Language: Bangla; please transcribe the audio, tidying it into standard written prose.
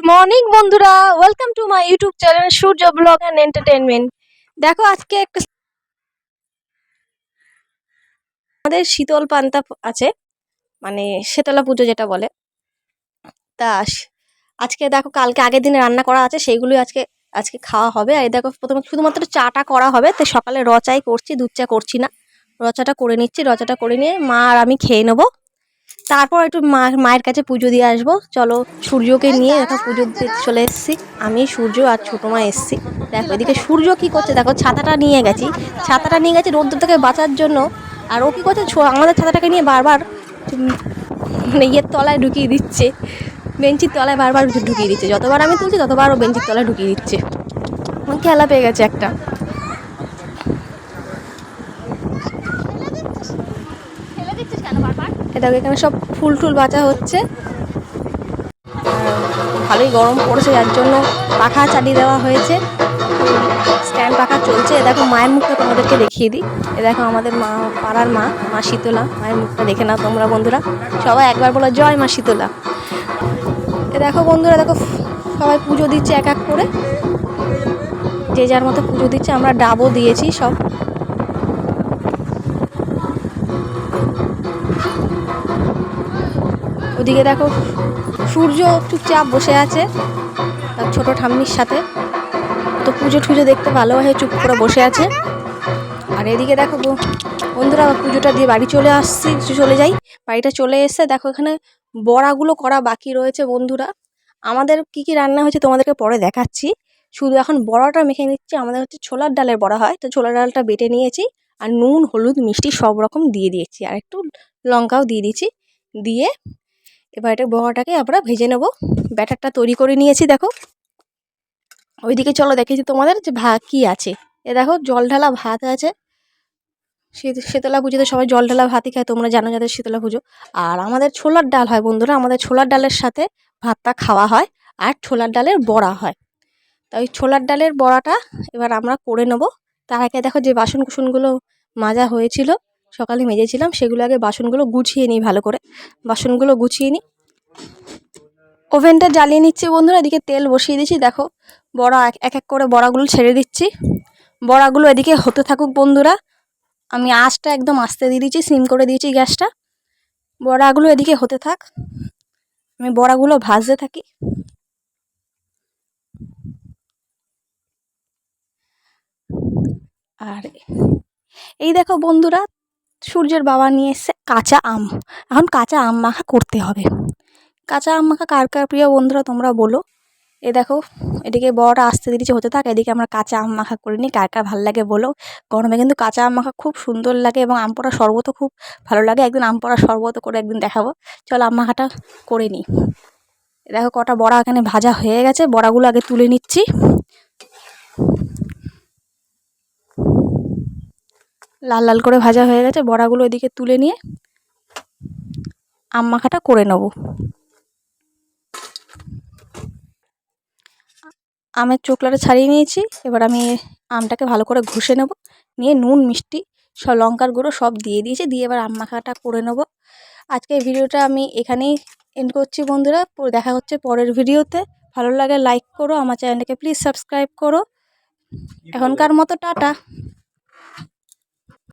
মর্নিং বন্ধুরা, welcome to my YouTube channel Surya blog and entertainment. দেখো আজকে একটা আমাদের শীতল পান্তা আছে, মানে শীতলা পুজো যেটা বলে। তা আজকে দেখো কালকে আগের দিনে রান্না করা আছে, সেইগুলোই আজকে আজকে খাওয়া হবে। আর এই দেখো প্রথমে শুধুমাত্র চাটা করা হবে, তো সকালে চাই করছি, দুধ চা করছি না। চাটা করে নিচ্ছি, চাটা করে নিয়ে মা আর আমি খেয়ে নেবো। তারপর একটু মায়ের কাছে পুজো দিয়ে আসবো। চলো, সূর্যকে নিয়ে দেখো পুজো দিতে চলে এসেছি। আমি, সূর্য আর ছোটো মা এসেছি। দেখো এদিকে সূর্য কি করছে, দেখো ছাতাটা নিয়ে গেছি রোদ্দুর থেকে বাঁচার জন্য। আর ও কি করছে, আমাদের ছাতাটাকে নিয়ে বারবার মানে ইয়ের তলায় ঢুকিয়ে দিচ্ছে, বেঞ্চির তলায় বারবার ঢুকিয়ে দিচ্ছে। যতবার আমি তুলছি ততবার ও বেঞ্চির তলায় ঢুকিয়ে দিচ্ছে। খেলা পেয়ে গেছে একটা। দেখো এখানে সব ফুল টুল বাঁচা হচ্ছে। ভালোই গরম পড়েছে, যার জন্য পাখা চালিয়ে দেওয়া হয়েছে, স্ট্যান্ড পাখা চলছে। দেখো মায়ের মুখটা তোমাদেরকে দেখিয়ে দিই। এ দেখো আমাদের মা, পাড়ার মা শীতলা, মায়ের মুখটা দেখে নাও তোমরা বন্ধুরা। সবাই একবার বলো জয় মা শীতলা। এ দেখো বন্ধুরা, দেখো সবাই পুজো দিচ্ছে এক এক করে, যে যার মতো পুজো দিচ্ছে। আমরা ডাবও দিয়েছি সব। ওদিকে দেখো সূর্য চুপচাপ বসে আছে তার ছোটো ঠাম্মির সাথে। তো পুজো টুজো দেখতে ভালোবাসে, চুপ করে বসে আছে। আর এদিকে দেখো বন্ধুরা, পুজোটা দিয়ে বাড়ি চলে যাই। বাড়িটা চলে এসে দেখো এখানে বড়াগুলো করা বাকি রয়েছে বন্ধুরা। আমাদের কি কি রান্না হয়েছে তোমাদেরকে পরে দেখাচ্ছি। শুধু এখন বড়াটা মেখে নিচ্ছি। আমাদের হচ্ছে ছোলার ডালের বড়া হয়, তো ছোলার ডালটা বেটে নিয়েছি, আর নুন হলুদ মিষ্টি সব রকম দিয়ে দিয়েছি, আর একটু লঙ্কাও দিয়ে দিয়েছি। দিয়ে এবার এটা বড়াটাকে আমরা ভেজে নেব। ব্যাটারটা তৈরি করে নিয়েছি দেখো। ওইদিকে চলো দেখেছি তোমাদের যে ভাত কী আছে। এ দেখো জল ঢালা ভাত আছে। শীতলা পুজোতে সবাই জল ঢালা ভাতই খায়, তোমরা জানো যাদের শীতলা পুজো। আর আমাদের ছোলার ডাল হয় বন্ধুরা, আমাদের ছোলার ডালের সাথে ভাতটা খাওয়া হয়, আর ছোলার ডালের বড়া হয়। তাই ছোলার ডালের বড়াটা এবার আমরা করে নেব। তার আগে দেখো যে বাসন কুসনগুলো মাজা হয়েছিল, সকালে মেজেছিলাম, সেগুলো আগে বাসনগুলো গুছিয়ে নিই ভালো করে। বাসনগুলো গুছিয়ে নিই। ওভেনটা জ্বালিয়ে নিচ্ছি বন্ধুরা, এদিকে তেল বসিয়ে দিচ্ছি। দেখো বড়া এক এক করে বড়াগুলো ছেড়ে দিচ্ছি। বড়াগুলো এদিকে হতে থাকুক বন্ধুরা। আমি আঁচটা একদম আস্তে দিয়ে দিয়েছি, সিম করে দিয়েছি গ্যাসটা। বড়াগুলো এদিকে হতে থাক, আমি বড়াগুলো ভাজতে থাকি। আর এই দেখো বন্ধুরা, সূর্যের বাবা নিয়ে এসছে কাঁচা আম। এখন কাঁচা আম মাখা করতে হবে। কাঁচা আম মাখা কার কার প্রিয় বন্ধুরা তোমরা বলো। এ দেখো এদিকে বড়টা আস্তে দিয়েছি হতে থাক, এদিকে আমরা কাঁচা আম মাখা করে নিই। কার কার ভালো লাগে বলো। গরমে কিন্তু কাঁচা আম মাখা খুব সুন্দর লাগে, এবং আম পোড়া শরবতও খুব ভালো লাগে। একদিন আম পোড়া শরবত করে একদিন দেখাবো। চলো আম মাখাটা করে নিই। দেখো কটা বড়া এখানে ভাজা হয়ে গেছে, বড়াগুলো আগে তুলে নিচ্ছি। লাল লাল করে ভাজা হয়ে গেছে বড়াগুলো, এদিকে তুলে নিয়ে আম মাখাটা করে নেব। আমের চোকলাটা ছাড়িয়ে নিয়েছি, এবার আমি আমটাকে ভালো করে ঘষে নেব। নিয়ে নুন মিষ্টি সব লঙ্কার গুঁড়ো সব দিয়ে দিয়েছি, দিয়ে এবার আম মাখাটা করে নেব। আজকে ভিডিওটা আমি এখানেই এন্ড করছি বন্ধুরা। দেখা হচ্ছে পরের ভিডিওতে। ভালো লাগে লাইক করো, আমার চ্যানেলটাকে প্লিজ সাবস্ক্রাইব করো। এখনকার মতো টাটা।